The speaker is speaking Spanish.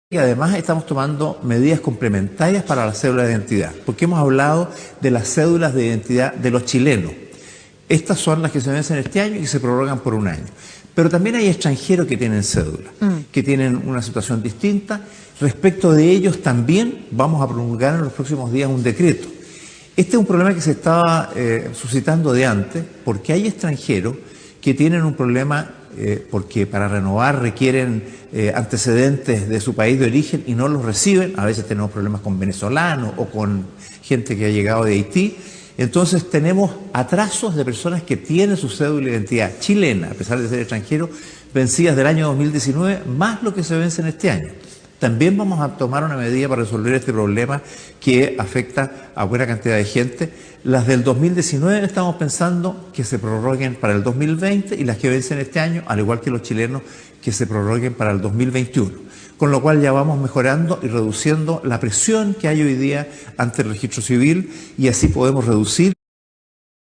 Y además estamos tomando medidas complementarias para la cédula de identidad, porque hemos hablado de las cédulas de identidad de los chilenos. Estas son las que se vencen este año y se prorrogan por un año. Pero también hay extranjeros que tienen cédula, que tienen una situación distinta. Respecto de ellos también vamos a promulgar en los próximos días un decreto. Este es un problema que se estaba suscitando de antes, porque hay extranjeros que tienen un problema porque para renovar requieren antecedentes de su país de origen y no los reciben. A veces tenemos problemas con venezolanos o con gente que ha llegado de Haití. Entonces tenemos atrasos de personas que tienen su cédula de identidad chilena, a pesar de ser extranjeros, vencidas del año 2019, más lo que se vence en este año. También vamos a tomar una medida para resolver este problema que afecta a buena cantidad de gente. Las del 2019 estamos pensando que se prorroguen para el 2020 y las que vencen este año, al igual que los chilenos, que se prorroguen para el 2021. Con lo cual ya vamos mejorando y reduciendo la presión que hay hoy día ante el registro civil y así podemos reducir